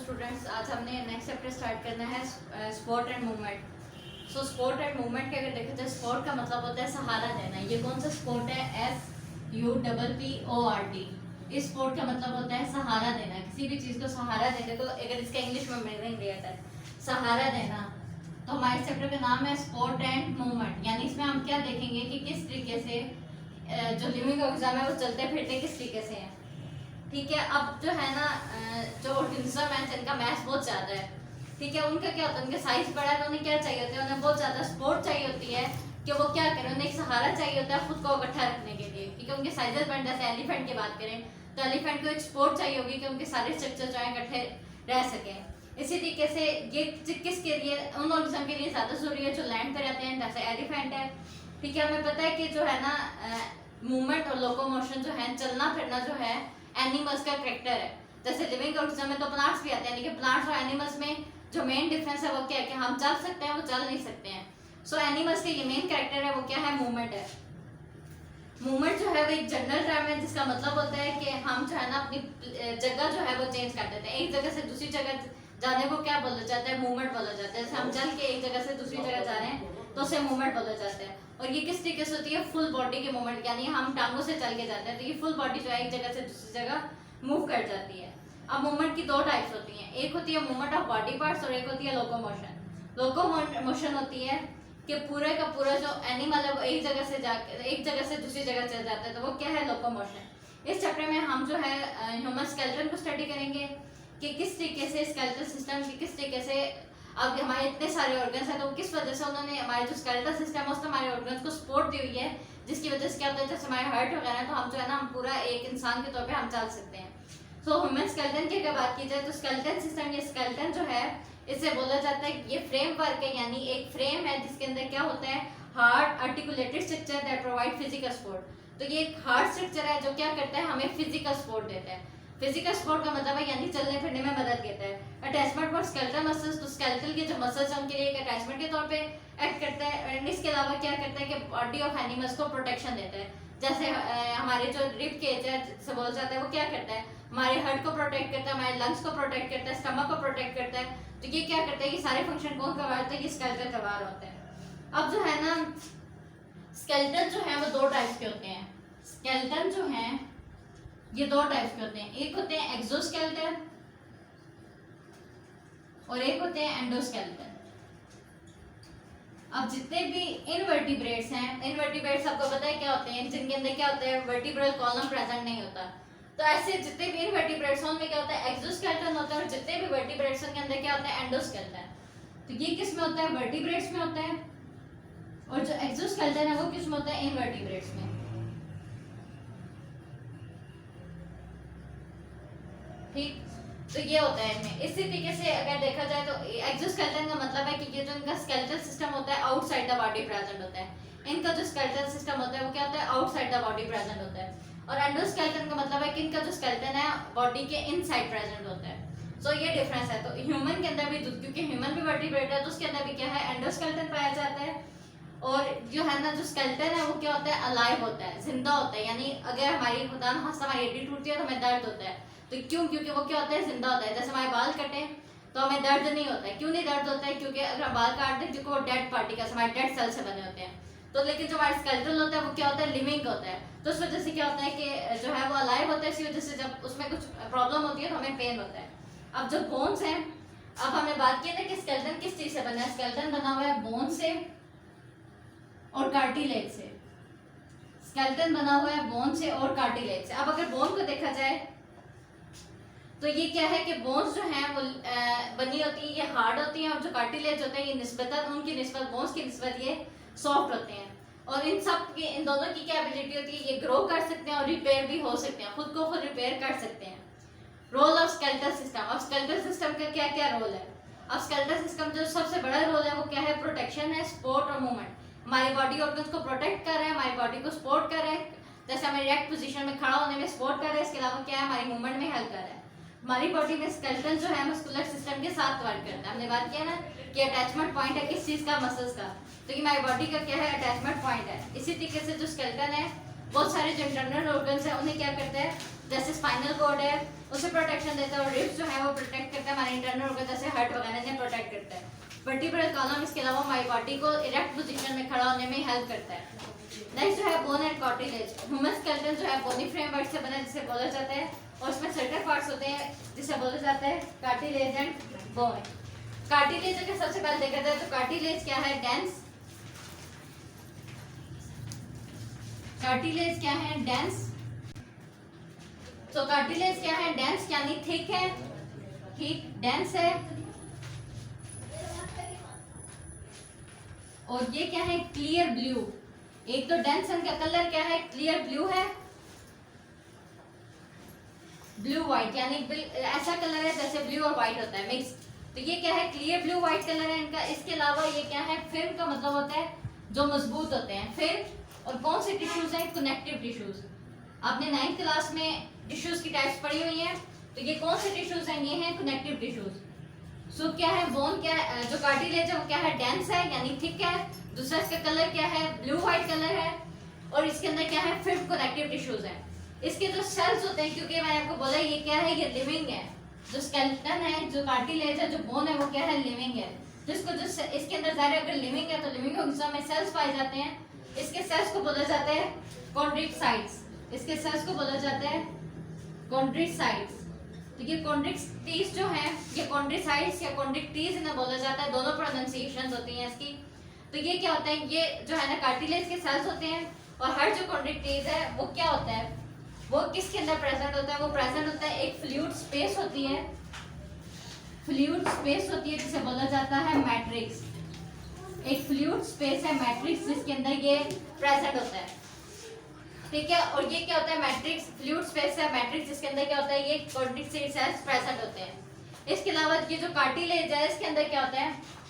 Students, आज हमने next chapter start करना है sport and movement. So sport and movement के अगर देखा जाए, स्पोर्ट का मतलब होता है सहारा देना। ये कौन सा स्पोर्ट है? SUPPORT। इस स्पोर्ट का मतलब होता है सहारा देना, किसी भी चीज को सहारा देने को अगर इसका इंग्लिश में मीनिंग दिया जाता है सहारा देना। तो हमारे चैप्टर का नाम है स्पोर्ट एंड मूवमेंट, यानी इसमें हम क्या देखेंगे कि किस तरीके से जो लिविंग ऑर्गेनिज्म है वो चलते फिरते किस तरीके से हैं। ठीक है, अब जो है ना जो ऑर्गेनिज्म है जिनका मास बहुत ज्यादा है, ठीक है, उनका क्या होता है, उनके साइज बड़ा है तो उन्हें क्या चाहिए होता है, उन्हें बहुत ज्यादा सपोर्ट चाहिए होती है कि वो क्या करें, उन्हें एक सहारा चाहिए होता है खुद को इकट्ठा रखने के लिए। ठीक है, उनके साइजेस बड़े, जैसे एलिफेंट की बात करें तो एलिफेंट को एक सपोर्ट चाहिए होगी कि उनके सारे स्ट्रक्चर जो है इकट्ठे रह सकें। इसी तरीके से ये किसके लिए, उन ऑर्गेनिज्म के लिए ज्यादा जरूरी है जो लैंड पे रहते हैं, जैसे एलिफेंट है। ठीक है, हमें पता है कि जो है ना मूवमेंट और लोकोमोशन जो है, चलना फिरना जो है एनिमल्स का कैरेक्टर है। जैसे लिविंग ऑर्गेनिज्म में तो प्लांट्स भी आते हैं, लेकिन प्लांट्स और एनिमल्स में जो मेन डिफरेंस है वो क्या है कि हम चल सकते हैं, वो चल नहीं सकते हैं। सो एनिमल्स के ये मेन कैरेक्टर है वो क्या है? मूवमेंट है। मूवमेंट जो है वो एक जनरल टर्म है जिसका मतलब होता है कि हम जो है ना अपनी जगह जो है वो चेंज कर देते हैं। एक जगह से दूसरी जगह जाने को क्या बोला जाता है? मूवमेंट बोला जाता है। जैसे हम चल के एक जगह से दूसरी जगह जा रहे हैं तो उसे मूवमेंट बोला जाता है। और ये किस तरीके से होती है? फुल बॉडी की मूवमेंट, यानी हम टांगों से चल के जाते हैं तो ये फुल बॉडी जो है एक जगह से दूसरी जगह मूव कर जाती है। अब मूवमेंट की दो टाइप्स होती हैं, एक होती है मूवमेंट ऑफ बॉडी पार्ट्स और एक होती है लोकोमोशन। लोकोमोशन होती है कि पूरे का पूरा जो एनिमल है वो एक जगह से दूसरी जगह चल जाता है, तो वो क्या है? लोकोमोशन। इस चैप्टर में हम जो है ह्यूमन स्केलेटन को स्टडी करेंगे कि किस तरीके से स्केलेटल सिस्टम की किस तरीके से, अब हमारे इतने सारे ऑर्गन्स हैं तो किस वजह से उन्होंने हमारे जो स्केलेटल सिस्टम है उसने हमारे ऑर्गन्स को सपोर्ट दी हुई है, जिसकी वजह से क्या होता है, जैसे हमारे हार्ट वगैरह है तो हम जो है ना हम पूरा एक इंसान के तौर पे हम चल सकते हैं। सो ह्यूमन स्केलेटन की अगर बात की जाए तो स्केलेटन सिस्टम, ये स्केलेटन जो है इसे बोला जाता है ये फ्रेमवर्क है, यानी एक फ्रेम है जिसके अंदर क्या होता है? Hard articulated structure that provide physical support. तो ये एक हार्ड स्ट्रक्चर है जो क्या करता है? हमें फिजिकल सपोर्ट देता है। फिजिकल सपोर्ट का मतलब है यानी चलने फिरने में मदद देता है। अटैचमेंट फॉर स्केलेटल मसल्स, तो स्केलेटल के जो मसल्स हैं उनके लिए एक अटैचमेंट के तौर पे एक्ट करता है। एंड इसके अलावा क्या करता है कि बॉडी ऑफ एनिमल्स को प्रोटेक्शन देता है। जैसे हमारे जो रिब केज है जिसे बोला जाता है वो क्या करता है? हमारे हार्ट को प्रोटेक्ट करता है, हमारे लंग्स को प्रोटेक्ट करता है, स्टमक को प्रोटेक्ट करता है। तो ये क्या करता है? ये सारे फंक्शन कौन करवा होता है? ये स्केलेटल करवा रहा होता है। अब जो है ना स्केलेटन जो है वो दो टाइप्स के होते हैं। स्केलेटन जो है ये दो टाइप्स के होते हैं, एक होते हैं एक्सोस्केलेटन और एक होते हैं एंडोस्केलेटन। अब जितने भी इनवर्टिब्रेट्स हैं, इनवर्टिब्रेट्स आपको पता है क्या होते हैं? जिनके अंदर क्या होता है? वर्टिब्रल कॉलम प्रेजेंट नहीं होता। तो ऐसे जितने भी इनवर्टिब्रेट्स हैं उनमें क्या होता है? एक्सोस्केलेटन होता है, और जितने भी वर्टिब्रेट्स हैं उनके अंदर क्या होता है? एंडोस्केलेटन। तो ये किस में होता है? वर्टिब्रेट्स में होता है, और जो एक्सोस्केलेटन है वो किस में होता है? इनवर्टिब्रेट्स में। ठीक, तो ये होता है इनमें। इसी तरीके से अगर देखा जाए तो एक्सोस्केलेटन का मतलब है कि ये जो इनका स्केलेटल सिस्टम होता है आउटसाइड द बॉडी प्रेजेंट होता है। इनका जो स्केलेटल सिस्टम होता है वो क्या होता है? आउटसाइड द बॉडी प्रेजेंट होता है। और एंडोस्केलेटन का मतलब है कि इनका जो स्केलेटन है बॉडी के इनसाइड प्रेजेंट होता है। सो ये डिफरेंस है। तो ह्यूमन के अंदर भी, क्योंकि ह्यूमन भी वर्टिब्रेट है तो उसके अंदर भी क्या है? एंडोस्केलेटन पाया जाता है। और जो है ना जो स्केलेटन है वो क्या होता है? अलाइव होता है, जिंदा होता है। यानी अगर हमारी खुदा न खास्ता हमारी हड्डी टूटती है तो हमें दर्द होता है, तो क्यों? क्योंकि वो क्या होता है? जिंदा होता है। जैसे हमारे बाल कटे तो हमें दर्द नहीं होता है। क्यों नहीं दर्द होता है? क्योंकि अगर हम बाल काट दें क्योंकि वो डेड पार्टिकल्स हमारे डेड सेल से बने होते हैं। तो लेकिन जो हमारा स्केलेटन होता है वो क्या होता है? लिविंग होता है। तो उस वजह से क्या होता है कि जो है वो अलाइव होता है। इसी वजह से जब उसमें कुछ प्रॉब्लम होती है तो हमें पेन होता है। अब जो बोन्स हैं, अब हमने बात की ना कि स्केलेटन किस चीज से बना है? स्केलेटन बना हुआ है बोन से और कार्टिलेज से। स्केलेटन बना हुआ है बोन से और कार्टिलेज से। अब अगर बोन को देखा जाए तो ये क्या है कि बोन्स जो हैं वो बनी होती है, ये हार्ड होती हैं, और जो कार्टिलेज होते हैं ये निस्बतन उनकी निस्बत बोन्स की निस्बत ये सॉफ्ट होते हैं। और इन सब की, इन दोनों की क्या एबिलिटी होती है? ये ग्रो कर सकते हैं और रिपेयर भी हो सकते हैं, खुद को खुद रिपेयर कर सकते हैं। Role of skeletal system. अब स्केलेटल सिस्टम का क्या क्या रोल है? अब स्केलेटल सिस्टम जो सबसे बड़ा रोल है वो क्या है? प्रोटेक्शन है, सपोर्ट और मूवमेंट। हमारी बॉडी ऑर्गन्स को प्रोटेक्ट कर रहे हैं, हमारी बॉडी को सपोर्ट कर रहे हैं, जैसे हमें रिएक्ट पोजीशन में खड़ा होने में सपोर्ट कर रहे हैं। इसके अलावा क्या है? हमारी मूवमेंट में हेल्प कर रहा है। हमारी बॉडी में स्केलेटन जो है मस्कुलर सिस्टम के साथ वर्क करता है। हमने बात किया ना कि अटैचमेंट पॉइंट है किस चीज का? मसल्स का। तो ये हमारी बॉडी का क्या है? अटैचमेंट पॉइंट है। इसी तरीके से जो स्केलेटन है बहुत सारे जो इंटरनल ऑर्गन्स हैं उन्हें क्या करता है? जैसे स्पाइनल कॉर्ड है उसे प्रोटेक्शन देता है, और रिब्स जो है वो प्रोटेक्ट करता है हमारे इंटरनल ऑर्गन जैसे हार्ट वगैरह ने प्रोटेक्ट करता है। वर्टिब्रल कॉलम इसके अलावा हमारी बॉडी को इरेक्ट पोजीशन में खड़ा होने में हेल्प करता है। नेक्स्ट जो है bone and cartilage. Human skeleton जो है बोनी फ्रेमवर्क से बना है जिसे बोला जाता है, और इसमें सर्टेन पार्ट्स होते हैं जिसे बोला जाता है कार्टिलेज एंड बोन। कार्टिलेज अगर सबसे पहले देखा जाए तो कार्टिलेज क्या है, डेंस। कार्टिलेज क्या है, डेंस। तो कार्टिलेज क्या है, डेंस यानी थिक है, ठीक डेंस है। और ये क्या है, क्लियर ब्लू। एक तो डेंस का कलर क्या है, क्लियर ब्लू है, ब्लू व्हाइट, यानी ऐसा कलर है जैसे ब्लू और व्हाइट होता है मिक्स। तो ये क्या है, क्लियर ब्लू व्हाइट कलर है इनका। इसके अलावा ये क्या है, फिल्म का मतलब होता है जो मजबूत होते हैं, फिल्म। और कौन से टिश्यूज हैं, कनेक्टिव टिश्यूज। आपने 9th क्लास में टिश्यूज की टाइप्स पढ़ी हुई हैं, तो ये कौन से टिश्यूज हैं, ये हैं कनेक्टिव टिश्यूज। सो क्या है, बोन क्या है, जो कार्टिलेज है वो क्या है, डेंस है यानी थिक है। दूसरा इसका कलर क्या है, ब्लू व्हाइट कलर है, और इसके अंदर क्या है, फिफ्थ कनेक्टिव टिश्यूज है। इसके जो सेल्स होते हैं, क्योंकि मैंने आपको बोला ये क्या है, ये लिविंग है। जो स्केलेटन है, जो कार्टिलेज है, जो बोन है वो क्या है, लिविंग है। जिसको जो इसके अंदर ज़ाहिर अगर लिविंग है तो लिविंग हिस्सा में सेल्स पाए जाते हैं। इसके सेल्स को बोला जाता है कॉन्ड्रिकसाइट्स। इसके सेल्स को बोला जाता है कॉन्ड्रिकसाइट्स। तो ये कॉन्ड्रिकटीज जो है, ये कॉन्ड्रिकसाइट्स या कॉन्ड्रिकटीज इन्हें बोला जाता है, दोनों प्रोनाउंसिएशंस होती हैं इसकी। तो ये क्या होता है, ये जो है ना कार्टिलेज के सेल्स होते हैं, और हर जो कॉन्ड्रिकटीज है वो क्या होता है, वो किसके अंदर प्रेजेंट होता है, वो प्रेजेंट होता है एक फ्लूइड स्पेस होती है, फ्लूइड स्पेस होती है जिसे बोला जाता है मैट्रिक्स। एक फ्लूइड स्पेस है मैट्रिक्स जिसके अंदर ये प्रेजेंट होता है, ठीक है। और ये क्या होता है, मैट्रिक्स, फ्लूइड स्पेस है मैट्रिक्स जिसके अंदर क्या होता है, ये कॉन्ड्रिकसाइट सेल्स प्रेजेंट होते हैं। इसके अलावा ये जो कार्टिलेज है इसके अंदर क्या होता है,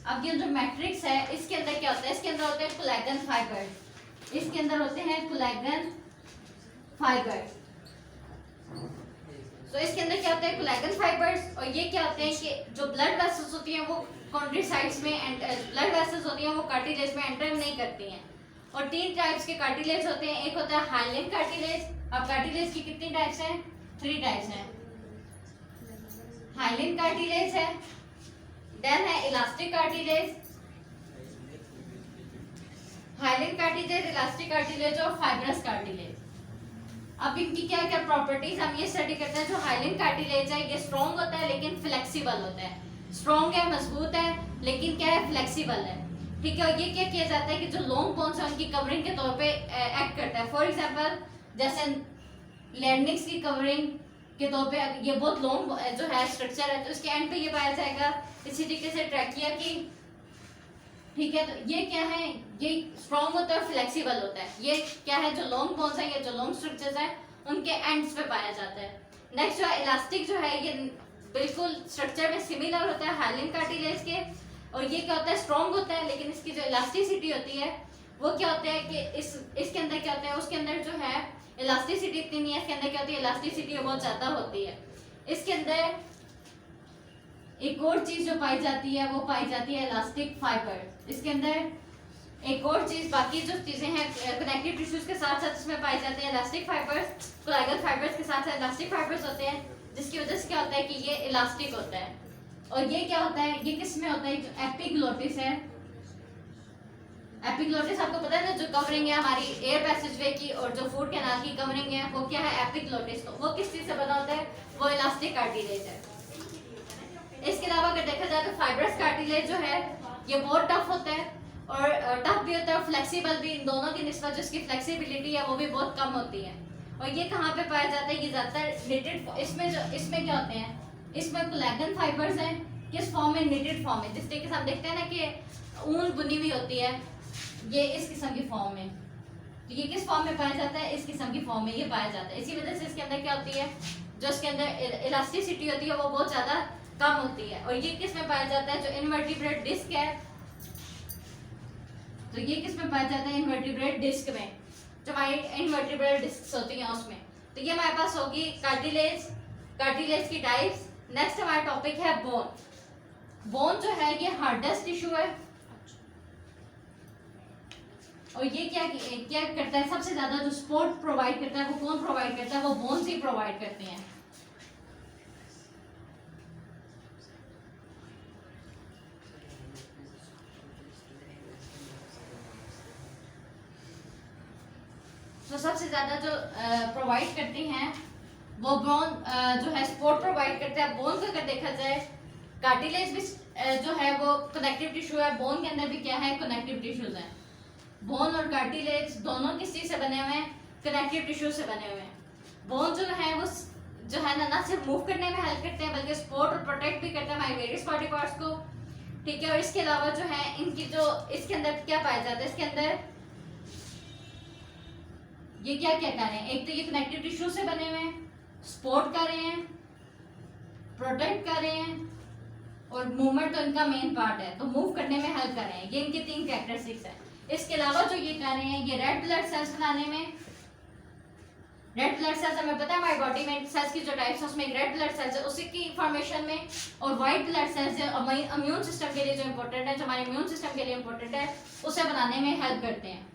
अब ये जो मैट्रिक्स है इसके अंदर क्या होता है, इसके अंदर होते हैं कोलेजन फाइबर। इसके अंदर होते हैं कोलेजन फाइबर। तो इसके अंदर क्या होता है, कोलेजन फाइबर्स। और ये क्या होते हैं कि जो ब्लड वेसल्स होती हैं वो कॉन्ड्रिकसाइट्स में, ब्लड वेसल्स होती हैं वो कार्टिलेज में एंटर नहीं करती हैं। और 3 टाइप्स के कार्टिलेज होते हैं। एक होता है हाइलिन कार्टिलेज। अब कार्टिलेज की कितनी टाइप्स हैं, 3 टाइप्स हैं। हाइलिन कार्टिलेज है, देन है elastic cartilage, hyaline cartilage, elastic cartilage और फाइब्रस कार्टिलेज। अब इनकी क्या क्या प्रॉपर्टीज हम ये स्टडी करते हैं। जो हाइलिन कार्टिलेज है ये स्ट्रॉन्ग होता है लेकिन फ्लेक्सिबल होता है। स्ट्रॉन्ग है, मजबूत है, लेकिन क्या है, फ्लेक्सिबल है, ठीक है। और ये क्या किया जाता है कि जो लॉन्ग बोन्स है उनकी कवरिंग के तौर पे एक्ट करता है। फॉर एग्जांपल जैसे लैंडिंग्स की कवरिंग के तौर पे ये बहुत लॉन्ग जो है स्ट्रक्चर है, तो इसके एंड पे ये पाया जाएगा। इसी तरीके से ट्रैकिया की, ठीक है। तो ये क्या है, ये स्ट्रॉन्ग होता है और फ्लेक्सिबल होता है। ये क्या है, जो लॉन्ग बोन्स है, ये जो लॉन्ग स्ट्रक्चर्स है उनके एंड्स पे पाया जाता है। नेक्स्ट जो है इलास्टिक, जो है ये बिल्कुल स्ट्रक्चर में सिमिलर होता है हाइलिन कार्टिलेज के। और ये क्या होता है, स्ट्रॉन्ग होता है, लेकिन इसकी जो इलास्टिसिटी होती है वो क्या होता है कि इसके अंदर क्या होता है, उसके अंदर जो है इलास्टिसिटी इतनी नहीं है। इसके अंदर क्या होती है, इलास्टिसिटी बहुत ज्यादा होती है। इसके अंदर एक और चीज जो पाई जाती है वो पाई जाती है इलास्टिक फाइबर। इसके अंदर एक और चीज, बाकी जो चीजें हैं कनेक्टिव टिश्यूज के साथ साथ इसमें पाई जाते हैं इलास्टिक फाइबर्स। कोलेजन फाइबर्स के साथ साथ इलास्टिक फाइबर्स होते हैं, जिसकी वजह से क्या होता है कि ये इलास्टिक होता है। और ये क्या होता है, ये किस में होता है, जो एपिग्लोटिस है। एपिग्लोटिस आपको पता है ना, जो कवरिंग है हमारी एयर पैसेजवे की और जो फूड कैनाल की कवरिंग है वो क्या है, एपिग्लोटिस। तो वो किस चीज से बना होता है, वो इलास्टिक कार्टिलेज है। इसके अलावा अगर देखा जाए तो फाइब्रस कार्टिलेज जो है ये बहुत टफ होता है, और टफ भी होता है और फ्लेक्सिबल भी। इन दोनों की निस्बत जो इसकी फ्लेक्सिबिलिटी है वो भी बहुत कम होती है। और ये कहाँ पे पाया जाता है, ये ज्यादातर निटेड, इसमें क्या होते हैं, इसमें कोलेजन फाइबर्स हैं। किस फॉर्म में, निटेड फॉर्म में। जिस तरीके से हम देखते हैं ना कि ऊन बुनी हुई होती है, ये इस किस्म की फॉर्म में। तो ये किस फॉर्म में पाया जाता है, इस किस्म की फॉर्म में ये पाया जाता है। इसी वजह से इसके अंदर क्या होती है, जो इसके अंदर इलास्टिसिटी होती है वो बहुत ज्यादा कम होती है। और ये किस में पाया जाता है, जो इनवर्टिब्रेट डिस्क है, तो ये किस में पाया जाता है, इनवर्टिब्रेट डिस्क में, जो हमारी इनवर्टिब्रेट डिस्क होती हैं उसमें। तो ये हमारे पास होगी कार्टिलेज, कार्टिलेज की टाइप्स। नेक्स्ट हमारा टॉपिक है बोन। बोन जो है ये हार्डेस्ट टिश्यू है। और ये क्या क्या करता है, सबसे ज्यादा जो सपोर्ट प्रोवाइड करता है वो कौन प्रोवाइड करता है, वो बोन्स ही प्रोवाइड करते हैं। तो सबसे ज्यादा जो प्रोवाइड करती हैं वो बोन जो है सपोर्ट प्रोवाइड करता है। बोन को अगर देखा जाए, कार्टिलेज भी जो है वो कनेक्टिव टिश्यू है, बोन के अंदर भी क्या है, कनेक्टिव टिश्यूज हैं। बोन और कार्टिलेज दोनों किस चीज से बने हुए हैं, कनेक्टिव टिश्यू से बने हुए हैं। बोन जो है वो जो है ना सिर्फ मूव करने में हेल्प करते हैं बल्कि सपोर्ट और प्रोटेक्ट भी करते हैं हमारे वेरियस बॉडी पार्ट्स को, ठीक है। और इसके अलावा जो है इनकी जो इसके अंदर क्या पाया जाता है, इसके अंदर ये क्या क्या कर रहे हैं, एक तो ये कनेक्टिव टिश्यू से बने हुए हैं, सपोर्ट कर रहे हैं, प्रोटेक्ट कर रहे हैं, और मूवमेंट तो इनका मेन पार्ट है, तो मूव करने में हेल्प कर रहे हैं। ये इनके 3 कैरेक्टरिस्टिक्स हैं। इसके अलावा जो ये कर रहे हैं, ये रेड ब्लड सेल्स बनाने में, रेड ब्लड सेल्स हमें पता है हमारी बॉडी में सेल्स की जो टाइप्स है उसमें एक रेड ब्लड सेल्स है उसी की फॉर्मेशन में, और व्हाइट ब्लड सेल्स जो इम्यून सिस्टम के लिए जो इंपॉर्टेंट है, जो हमारे इम्यून सिस्टम के लिए इंपॉर्टेंट है, उसे बनाने में हेल्प करते हैं।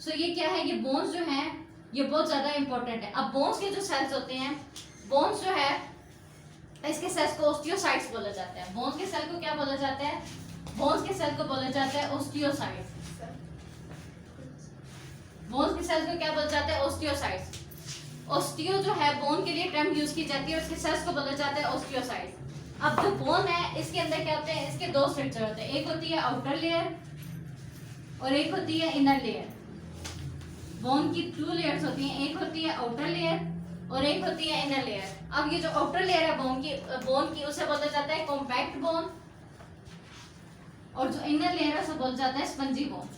सो ये क्या है, ये बोन्स जो हैं ये बहुत ज्यादा इंपॉर्टेंट है। अब बोन्स के जो सेल्स होते हैं, बोन्स जो है इसके सेल्स को ओस्टियोसाइट्स बोला जाता है। बोन्स के सेल को क्या बोला जाता है, बोन्स के सेल को बोला जाता है ओस्टियोसाइट्स। बोन्स के सेल्स को क्या बोला जाता है, ओस्टियोसाइट्स। ओस्टियो जो है बोन के लिए टर्म यूज की जाती है, उसके सेल्स को बोला जाता है ओस्टियोसाइट्स। अब जो बोन है इसके अंदर क्या होते हैं, इसके 2 स्ट्रक्चर होते हैं, एक होती है आउटर लेयर और एक होती है इनर लेयर। बोन की 2 लेयर्स होती हैं, एक होती है आउटर लेयर और एक होती है इनर लेयर। अब ये जो आउटर लेयर है बोन की उसे बोला जाता है कॉम्पैक्ट बोन, और जो इनर लेयर है उसे बोला जाता है स्पंजी बोन।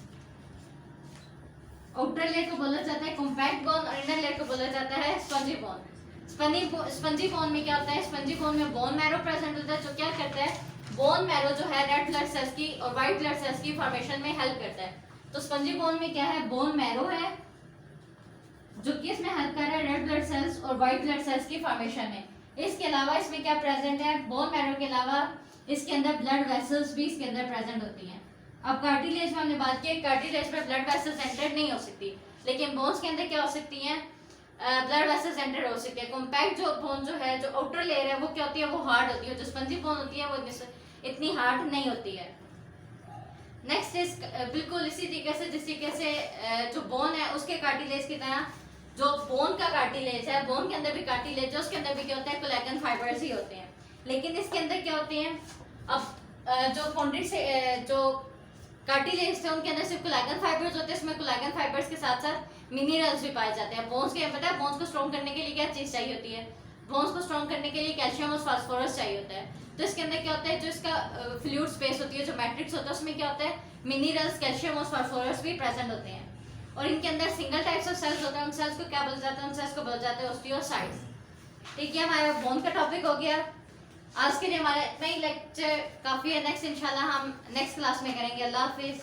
आउटर लेयर को बोला जाता है कॉम्पैक्ट बोन और इनर लेयर को बोला जाता है स्पंजी बोन। स्पंजी बोन में क्या होता है, स्पंजी बोन में बोन मैरो प्रेजेंट होता है, जो क्या करता है, बोन मैरो जो है रेड ब्लड सेल्स की और व्हाइट ब्लड सेल्स की फॉर्मेशन में हेल्प करता है। तो स्पंजी बोन में क्या है, बोन मैरो है जो कि इसमें हेल्प कर रहा है रेड ब्लड सेल्स और व्हाइट ब्लड सेल्स की फॉर्मेशन में। इसके अलावा इसमें क्या प्रेजेंट है, बोन मैरो के अलावा इसके अंदर ब्लड वेसल्स भी इसके अंदर प्रेजेंट होती हैं। अब कार्टिलेज में हमने बात की, कार्टिलेज में ब्लड वेसल्स एंटर नहीं हो सकती, लेकिन बोन्स के अंदर क्या हो सकती हैं, ब्लड वेसल्स एंटर हो सकती है। कॉम्पैक्ट जो बोन जो है, जो आउटर लेयर है वो क्या होती है, वो हार्ड होती है। जो स्पंजी बोन होती है वो इतनी हार्ड नहीं होती है। नेक्स्ट इज बिल्कुल इसी तरीके से जिस तरीके से जो बोन है उसके कार्टिलेज की तरह जो बोन का कार्टिलेज है, बोन के अंदर भी कार्टिलेज है, उसके अंदर भी क्या होता है, कोलेजन फाइबर्स ही होते हैं। लेकिन इसके अंदर क्या होते हैं, अब जो कॉन्ड्रिट से जो कार्टिलेज थे उनके अंदर सिर्फ कोलेजन फाइबर्स होते हैं, इसमें कोलेजन फाइबर्स के साथ साथ मिनरल्स भी पाए जाते हैं। बोन्स के पता है बोन्स को स्ट्रॉन्ग करने के लिए क्या चीज चाहिए होती है, बोन्स को स्ट्रॉन्ग करने के लिए कैल्शियम और फास्फोरस चाहिए होता है। तो इसके अंदर क्या होता है, जो इसका फ्लूइड स्पेस होती है, जो मैट्रिक्स होता है, उसमें क्या होता है, मिनरल्स, कैल्शियम और फास्फोरस भी प्रेजेंट होते हैं। और इनके अंदर सिंगल टाइप्स ऑफ सेल्स होते हैं, उन सेल्स को क्या बोला जाता है, उन सेल्स को बोला जाता है ओस्टियोसाइट्स। ठीक है, हमारा बोन का टॉपिक हो गया। आज के लिए हमारा इतना ही लेक्चर काफी है। नेक्स्ट इंशाल्लाह हम नेक्स्ट क्लास में करेंगे। अल्लाह हाफिज।